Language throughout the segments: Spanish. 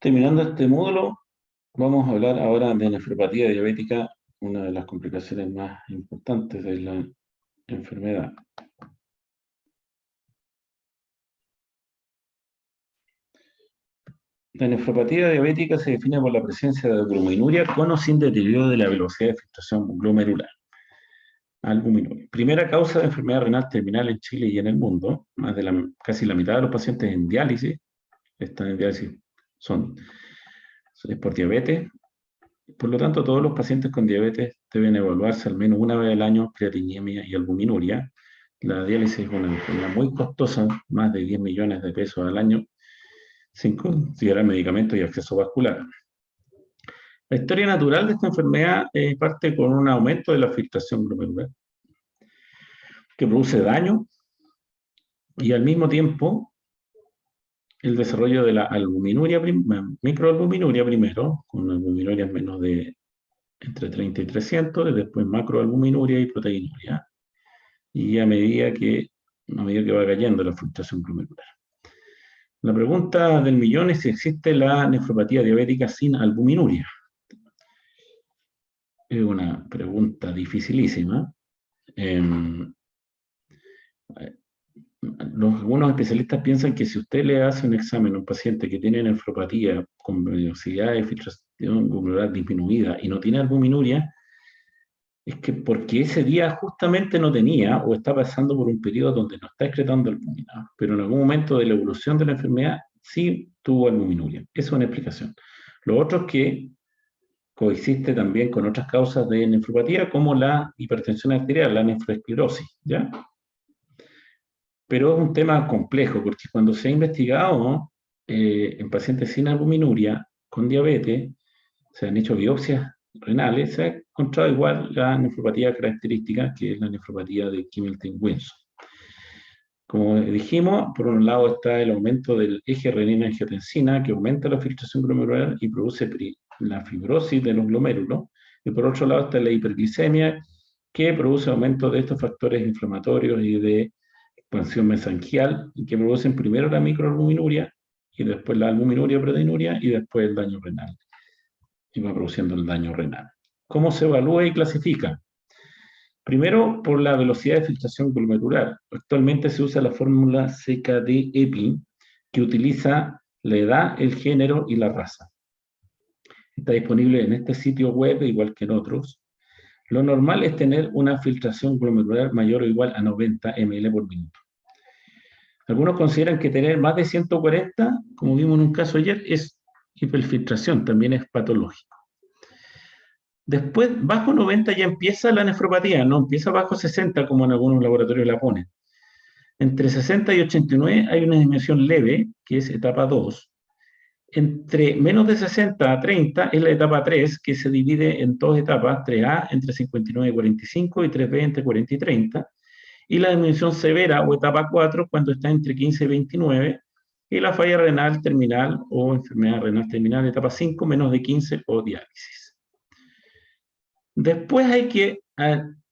Terminando este módulo, vamos a hablar ahora de nefropatía diabética, una de las complicaciones más importantes de la enfermedad. La nefropatía diabética se define por la presencia de albuminuria con o sin deterioro de la velocidad de filtración glomerular. Albuminuria. Primera causa de enfermedad renal terminal en Chile y en el mundo. Casi la mitad de los pacientes en diálisis están en diálisis son por diabetes. Por lo tanto, todos los pacientes con diabetes deben evaluarse al menos una vez al año creatinemia y albuminuria. La diálisis es una enfermedad muy costosa, más de 10 millones de pesos al año, sin considerar medicamentos y acceso vascular. La historia natural de esta enfermedad parte con un aumento de la filtración glomerular, que produce daño y al mismo tiempo el desarrollo de la albuminuria, microalbuminuria primero, con albuminiurias menos de entre 30 y 300, y después macroalbuminuria y proteinuria, y a medida que va cayendo la filtración glomerular. La pregunta del millón es si existe la nefropatía diabética sin albuminuria. Es una pregunta dificilísima. Algunos especialistas piensan que si usted le hace un examen a un paciente que tiene nefropatía con velocidad de filtración glomerular disminuida y no tiene albuminuria, es que porque ese día justamente no tenía o está pasando por un periodo donde no está excretando albumina, pero en algún momento de la evolución de la enfermedad sí tuvo albuminuria. Esa es una explicación. Lo otro es que coexiste también con otras causas de nefropatía como la hipertensión arterial, la nefroesclerosis, ¿ya? Pero es un tema complejo porque cuando se ha investigado en pacientes sin albuminuria, con diabetes, se han hecho biopsias renales, se ha encontrado igual la nefropatía característica, que es la nefropatía de Hamilton-Wilson. Como dijimos, por un lado está el aumento del eje renina-angiotensina, que aumenta la filtración glomerular y produce la fibrosis de los glomérulos, y por otro lado está la hiperglicemia, que produce aumento de estos factores inflamatorios y de expansión mesangial, y que producen primero la microalbuminuria, y después la albuminuria, proteinuria, y después el daño renal. Y va produciendo el daño renal. ¿Cómo se evalúa y clasifica? Primero, por la velocidad de filtración glomerular. Actualmente se usa la fórmula CKD-EPI, que utiliza la edad, el género y la raza. Está disponible en este sitio web, igual que en otros. Lo normal es tener una filtración glomerular mayor o igual a 90 ml por minuto. Algunos consideran que tener más de 140, como vimos en un caso ayer, es hiperfiltración, también es patológico. Después, bajo 90 ya empieza la nefropatía, no empieza bajo 60 como en algunos laboratorios la ponen. Entre 60 y 89 hay una disminución leve, que es etapa 2. Entre menos de 60 a 30 es la etapa 3, que se divide en dos etapas, 3A entre 59 y 45 y 3B entre 40 y 30. Y la disminución severa o etapa 4 cuando está entre 15 y 29. Y la falla renal terminal o enfermedad renal terminal, etapa 5, menos de 15 o diálisis. Después hay que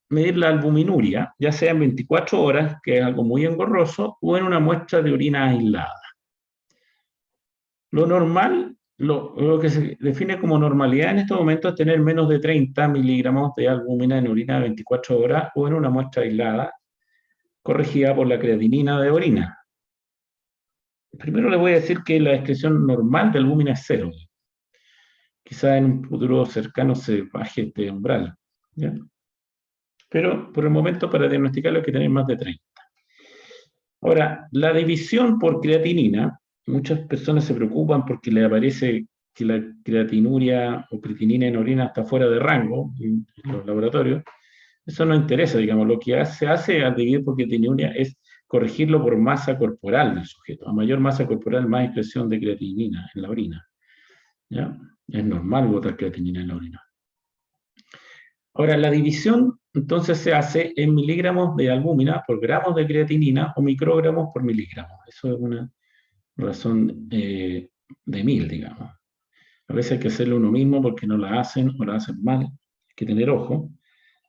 medir la albuminuria, ya sea en 24 horas, que es algo muy engorroso, o en una muestra de orina aislada. Lo normal, lo que se define como normalidad en estos momentos es tener menos de 30 miligramos de albúmina en orina de 24 horas o en una muestra aislada, corregida por la creatinina de orina. Primero le voy a decir que la excreción normal de albúmina es 0. Quizá en un futuro cercano se baje este umbral, ¿ya? Pero por el momento para diagnosticarlo hay que tener más de 30. Ahora, la división por creatinina, muchas personas se preocupan porque le aparece que la creatinuria o creatinina en orina está fuera de rango en los laboratorios. Eso no interesa, digamos, lo que se hace al dividir por creatinuria es corregirlo por masa corporal del sujeto. A mayor masa corporal, más expresión de creatinina en la orina, ¿ya? Es normal botar creatinina en la orina. Ahora, la división entonces se hace en miligramos de albúmina por gramos de creatinina o microgramos por miligramos. Eso es una razón de 1000, digamos. A veces hay que hacerlo uno mismo porque no la hacen o la hacen mal. Hay que tener ojo.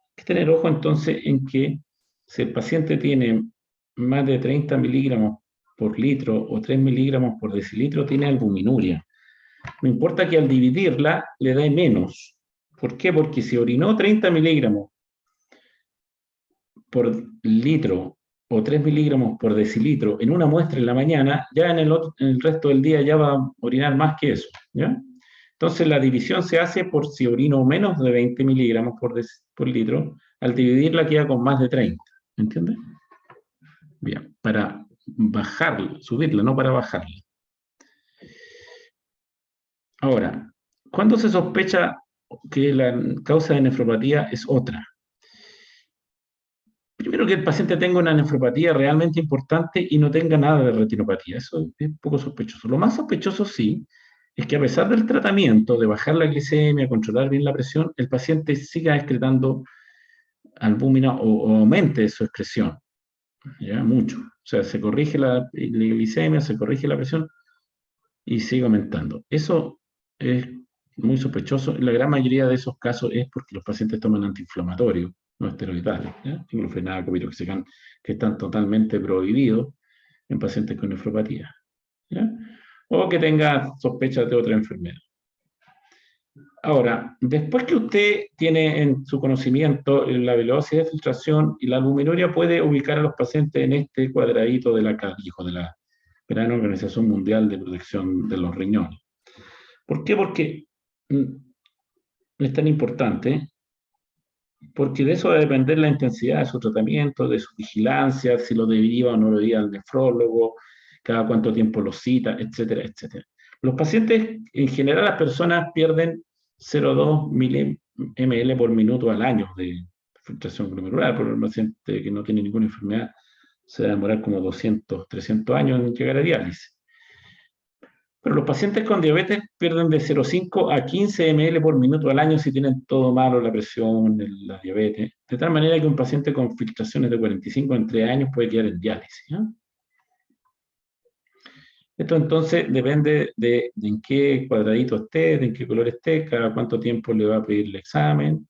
Hay que tener ojo entonces en que si el paciente tiene más de 30 miligramos por litro o 3 miligramos por decilitro, tiene albuminuria. No importa que al dividirla le dé menos. ¿Por qué? Porque si orinó 30 miligramos por litro o 3 miligramos por decilitro en una muestra en la mañana, ya en el resto del día ya va a orinar más que eso. ¿Ya? Entonces la división se hace por si orino menos de 20 miligramos por litro, al dividirla queda con más de 30. ¿Entiendes? Bien, para bajarla, subirla, no para bajarla. Ahora, ¿cuándo se sospecha que la causa de nefropatía es otra? Primero, que el paciente tenga una nefropatía realmente importante y no tenga nada de retinopatía. Eso es poco sospechoso. Lo más sospechoso, sí, es que a pesar del tratamiento de bajar la glicemia, controlar bien la presión, el paciente siga excretando albúmina o aumente su excreción, ¿ya? Mucho. O sea, se corrige la glicemia, se corrige la presión y sigue aumentando. Eso es muy sospechoso. La gran mayoría de esos casos es porque los pacientes toman antiinflamatorios, no esteroidales, ¿ya? Diclofenaco, piroxicam, que están totalmente prohibidos en pacientes con nefropatía, ¿ya? O que tenga sospechas de otra enfermedad. Ahora, después que usted tiene en su conocimiento la velocidad de filtración y la albuminuria, puede ubicar a los pacientes en este cuadradito de la CADIJO, de la Gran Organización Mundial de Protección de los Riñones. ¿Por qué? Porque es tan importante, porque de eso va a depender la intensidad de su tratamiento, de su vigilancia, si lo deriva o no lo deriva al nefrólogo, cada cuánto tiempo lo cita, etcétera, etcétera. Los pacientes, en general, las personas pierden 0,2 ml por minuto al año de filtración glomerular. Por un paciente que no tiene ninguna enfermedad, se va a demorar como 200, 300 años en llegar a diálisis. Pero los pacientes con diabetes pierden de 0,5 a 15 ml por minuto al año si tienen todo malo, la presión, la diabetes. De tal manera que un paciente con filtraciones de 45 en 3 años puede quedar en diálisis, ¿ya? Esto entonces depende de en qué cuadradito esté, de en qué color esté, cada cuánto tiempo le va a pedir el examen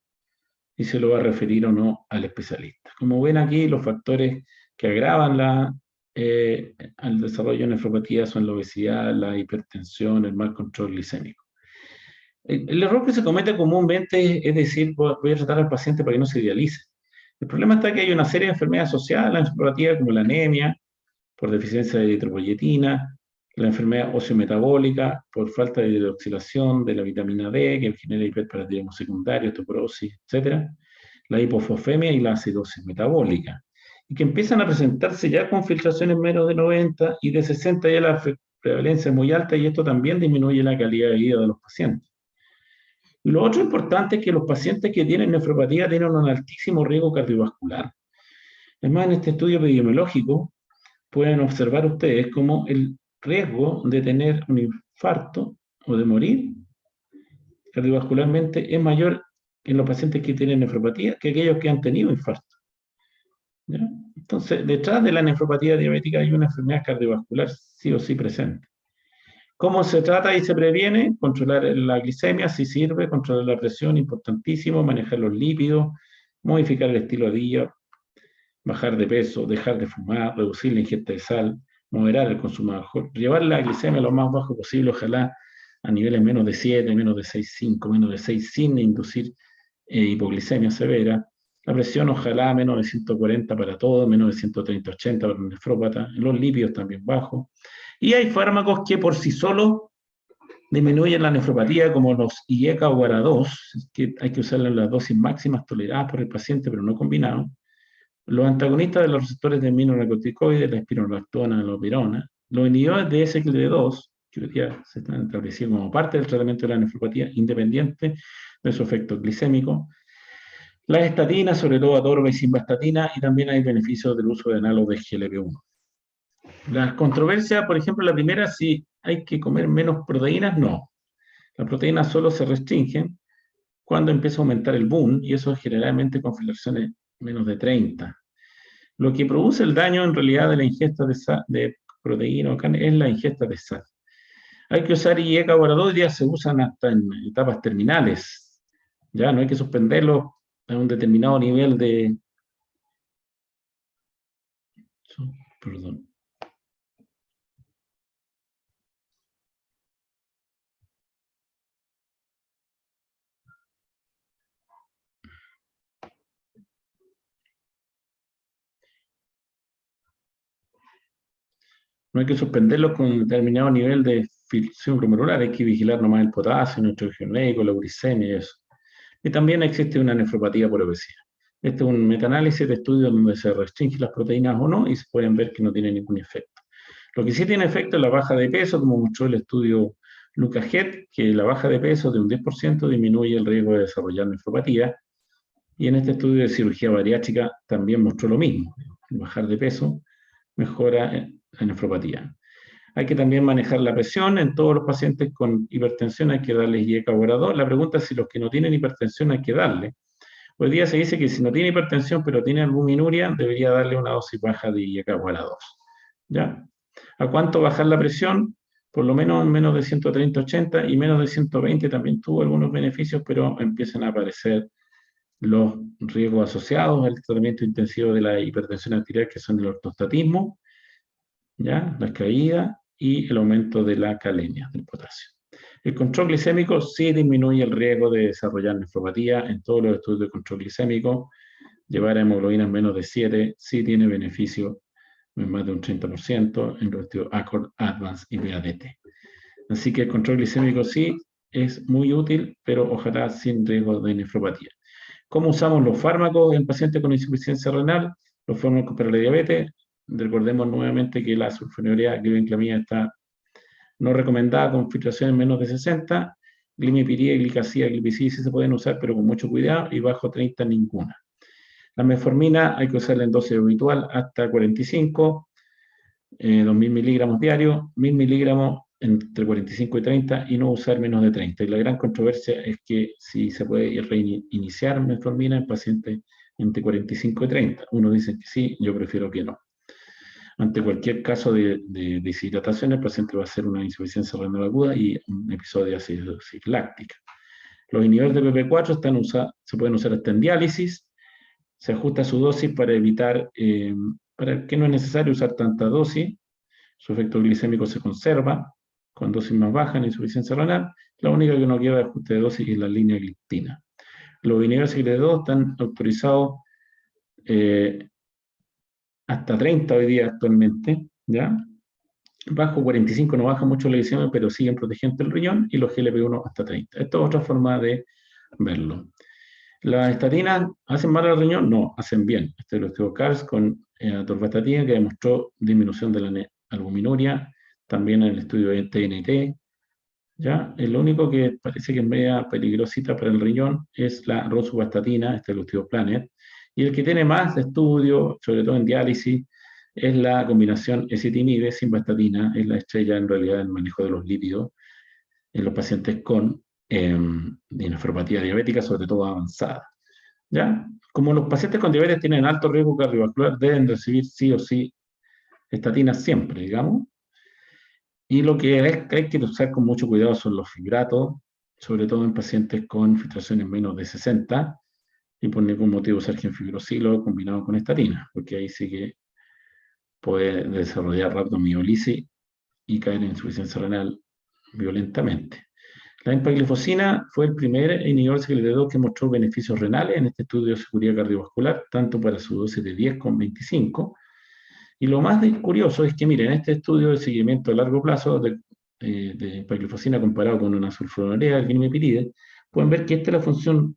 y se lo va a referir o no al especialista. Como ven aquí, los factores que agravan al desarrollo de nefropatía son la obesidad, la hipertensión, el mal control glicémico. El error que se comete comúnmente es decir, voy a tratar al paciente para que no se dialice. El problema está que hay una serie de enfermedades asociadas a la nefropatía, como la anemia, por deficiencia de eritropoyetina, la enfermedad osteometabólica, por falta de hidroxilación de la vitamina D, que genera hiperparatiditismo secundario, osteoporosis, etc. La hipofosfemia y la acidosis metabólica, y que empiezan a presentarse ya con filtraciones menos de 90 y de 60 ya la prevalencia es muy alta, y esto también disminuye la calidad de vida de los pacientes. Lo otro importante es que los pacientes que tienen nefropatía tienen un altísimo riesgo cardiovascular. Además, en este estudio epidemiológico pueden observar ustedes cómo el riesgo de tener un infarto o de morir cardiovascularmente es mayor en los pacientes que tienen nefropatía que aquellos que han tenido infarto, ¿ya? Entonces, detrás de la nefropatía diabética hay una enfermedad cardiovascular sí o sí presente. ¿Cómo se trata y se previene? Controlar la glicemia, si sirve, controlar la presión, importantísimo, manejar los lípidos, modificar el estilo de vida, bajar de peso, dejar de fumar, reducir la ingesta de sal, moderar el consumo de alcohol, llevar la glicemia lo más bajo posible, ojalá a niveles menos de 7, menos de 6,5, menos de 6, sin inducir hipoglicemia severa. La presión ojalá menos de 140 para todo, menos de 130-80 para un nefrópata, los lípidos también bajos. Y hay fármacos que por sí solos disminuyen la nefropatía, como los IECA o GARA2, que hay que usarlas en las dosis máximas toleradas por el paciente, pero no combinados. Los antagonistas de los receptores de aminonucleoticoides, la espironolactona, la lopirona, los inhibidores de SGLT2, que hoy día se están estableciendo como parte del tratamiento de la nefropatía, independiente de su efecto glicémico, las estatinas, sobre todo atorva y simvastatina, y también hay beneficios del uso de análogos de GLP-1. Las controversias, por ejemplo, la primera, si hay que comer menos proteínas, no. Las proteínas solo se restringen cuando empieza a aumentar el boom, y eso es generalmente con filtraciones menos de 30. Lo que produce el daño en realidad de la ingesta de proteína o carne es la ingesta de sal. Hay que usar IECA o GARA2, ya se usan hasta en etapas terminales. Ya no hay que suspenderlo a un determinado nivel de... Perdón. No hay que suspenderlos con un determinado nivel de filtración glomerular, hay que vigilar nomás el potasio, el nitrógeno leico, la uricemia y eso. Y también existe una nefropatía por obesidad. Este es un metaanálisis de estudios donde se restringen las proteínas o no y se pueden ver que no tiene ningún efecto. Lo que sí tiene efecto es la baja de peso, como mostró el estudio Lucas Het, que la baja de peso de un 10% disminuye el riesgo de desarrollar nefropatía. Y en este estudio de cirugía bariátrica también mostró lo mismo. Bajar de peso mejora la nefropatía. Hay que también manejar la presión en todos los pacientes con hipertensión, hay que darles IECA o ARA2. La pregunta es si los que no tienen hipertensión hay que darle. Hoy día se dice que si no tiene hipertensión pero tiene albuminuria, debería darle una dosis baja de IECA o ARA2. ¿Ya? ¿A cuánto bajar la presión? Por lo menos menos de 130-80 y menos de 120 también tuvo algunos beneficios, pero empiezan a aparecer los riesgos asociados al tratamiento intensivo de la hipertensión arterial, que son el ortostatismo, ¿ya? Las caídas y el aumento de la calemia, del potasio. El control glicémico sí disminuye el riesgo de desarrollar nefropatía en todos los estudios de control glicémico. Llevar a hemoglobinas menos de 7 sí tiene beneficio en más de un 30% en los estudios ACORD, ADVANCE y PADT. Así que el control glicémico sí es muy útil, pero ojalá sin riesgo de nefropatía. ¿Cómo usamos los fármacos en pacientes con insuficiencia renal? Los fármacos para la diabetes. Recordemos nuevamente que la sulfonilurea glibenclamida está no recomendada con filtraciones menos de 60. Glimipiría, glicacía, glipizida sí se pueden usar, pero con mucho cuidado, y bajo 30 ninguna. La metformina hay que usarla en dosis habitual hasta 45, 2.000 miligramos diarios, 1.000 miligramos entre 45 y 30 y no usar menos de 30. Y la gran controversia es que si se puede reiniciar metformina en pacientes entre 45 y 30. Unos dicen que sí, yo prefiero que no. Ante cualquier caso de deshidratación, el paciente va a hacer una insuficiencia renal aguda y un episodio de acidosis láctica. Los inhibidores de PP4 se pueden usar hasta en diálisis. Se ajusta su dosis para evitar, para que no es necesario usar tanta dosis. Su efecto glicémico se conserva con dosis más baja en insuficiencia renal. La única que no lleva ajuste de dosis es la línea gliptina. Los inhibidores CYP2 están autorizados hasta 30 hoy día actualmente, ¿ya? Bajo 45 no baja mucho la glicemia, pero siguen protegiendo el riñón, y los GLP-1 hasta 30. Esto es otra forma de verlo. ¿Las estatinas hacen mal al riñón? No, hacen bien. Este es el estudio CARS con atorvastatina, que demostró disminución de la albuminuria, también en el estudio de TNT. ¿Ya? El único que parece que es media peligrosita para el riñón es la rosuvastatina, este es el estudio Planet, y el que tiene más estudio, sobre todo en diálisis, es la combinación ezetimibe simvastatina, es la estrella en realidad del manejo de los lípidos en los pacientes con nefropatía diabética, sobre todo avanzada. ¿Ya? Como los pacientes con diabetes tienen alto riesgo cardiovascular, deben recibir sí o sí estatinas siempre, digamos. Y lo que hay que usar con mucho cuidado son los fibratos, sobre todo en pacientes con filtraciones menos de 60, y por ningún motivo usar gemfibrosilo combinado con estatina, porque ahí sí que puede desarrollar rhabdomiolisis y caer en insuficiencia renal violentamente. La empaglifosina fue el primer inhibidor CYP2 que mostró beneficios renales en este estudio de seguridad cardiovascular, tanto para su dosis de 10 con 25. Y lo más curioso es que, miren, este estudio de seguimiento a largo plazo de empaglifosina comparado con una sulfonilurea, el glimipirid, pueden ver que esta es la función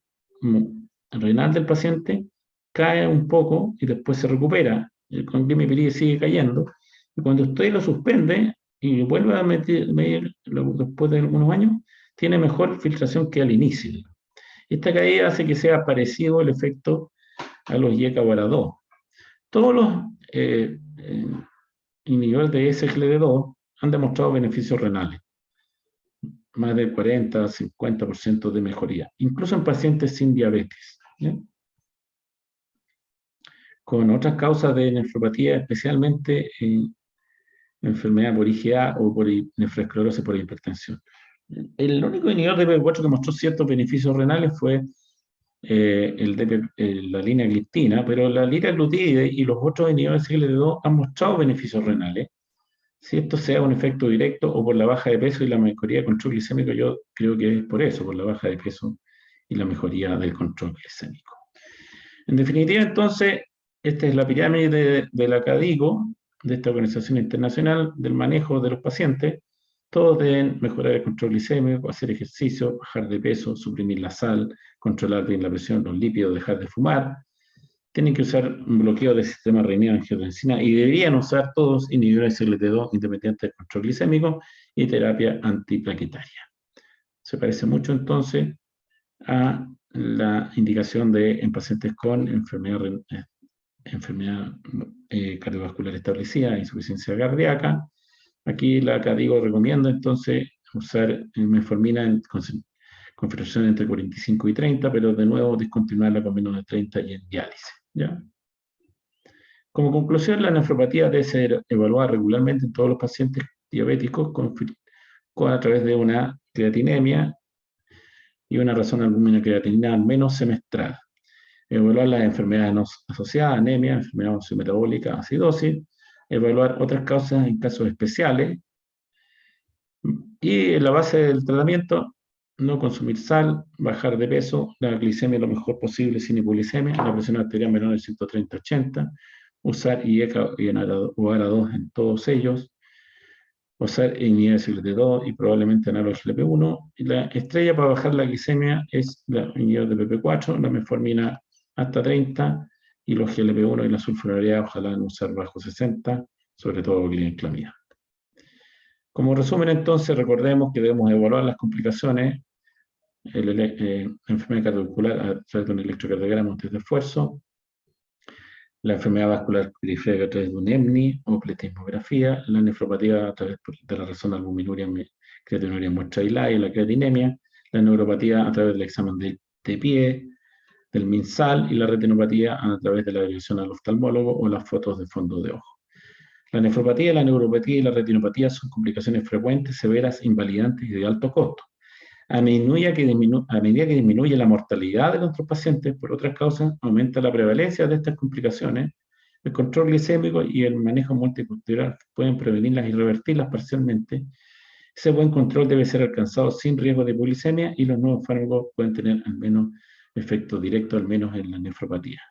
renal del paciente, cae un poco y después se recupera. Con glimipirid sigue cayendo. Y cuando usted lo suspende y vuelve a medir después de algunos años, tiene mejor filtración que al inicio. Esta caída hace que sea parecido el efecto a los IECA o ARA2. Todos los inhibidores de SGLT2 han demostrado beneficios renales, más del 40-50% de mejoría, incluso en pacientes sin diabetes, ¿sí? Con otras causas de nefropatía, especialmente enfermedad por IgA o por nefroesclerosis por hipertensión. El único inhibidor de PP4 que mostró ciertos beneficios renales fue la línea gliptina, pero la liraglutide y los otros inhibidores de SGLT2 han mostrado beneficios renales. Si esto sea un efecto directo o por la baja de peso y la mejoría del control glicémico, yo creo que es por eso, por la baja de peso y la mejoría del control glicémico. En definitiva, entonces, esta es la pirámide de la CADIGO, de esta organización internacional del manejo de los pacientes, todos deben mejorar el control glicémico, hacer ejercicio, bajar de peso, suprimir la sal, controlar bien la presión, los lípidos, dejar de fumar. Tienen que usar un bloqueo del sistema renina-angiotensina y deberían usar todos inhibidores SGLT2 independientes del control glicémico y terapia antiplaquetaria. Se parece mucho entonces a la indicación en pacientes con enfermedad cardiovascular establecida, insuficiencia cardíaca. Aquí la CADIGO recomienda entonces usar metformina con fracción entre 45 y 30, pero de nuevo discontinuarla con menos de 30 y en diálisis. ¿Ya? Como conclusión, la nefropatía debe ser evaluada regularmente en todos los pacientes diabéticos a través de una creatinemia y una razón albúmina creatinina al menos semestral. Evaluar las enfermedades no asociadas, anemia, enfermedad metabólica, acidosis, evaluar otras causas en casos especiales, y en la base del tratamiento, no consumir sal, bajar de peso, la glicemia lo mejor posible sin hipoglicemia, la presión arterial menor de 130/80, usar IECA o ARA2 en todos ellos, usar inhibidores SGLT2 y probablemente análogos GLP-1. Y la estrella para bajar la glicemia es la inhibidor de PP4, la metformina hasta 30 y los GLP-1 y la sulfonylurea ojalá en usar bajo 60, sobre todo glibenclamida. Como resumen, entonces, recordemos que debemos evaluar las complicaciones, enfermedad cardiovascular a través de un electrocardiograma antes de esfuerzo, la enfermedad vascular periférica a través de un EMNI o pletismografía, la nefropatía a través de la razón albuminuria, creatinuria muestra y la creatinemia, la neuropatía a través del examen de pie, del MinSal y la retinopatía a través de la revisión al oftalmólogo o las fotos de fondo de ojo. La nefropatía, la neuropatía y la retinopatía son complicaciones frecuentes, severas, invalidantes y de alto costo. A medida que disminuye la mortalidad de nuestros pacientes por otras causas, aumenta la prevalencia de estas complicaciones. El control glicémico y el manejo multicultural pueden prevenirlas y revertirlas parcialmente. Ese buen control debe ser alcanzado sin riesgo de hipoglicemia y los nuevos fármacos pueden tener al menos efecto directo, al menos en la nefropatía.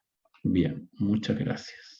Bien, muchas gracias.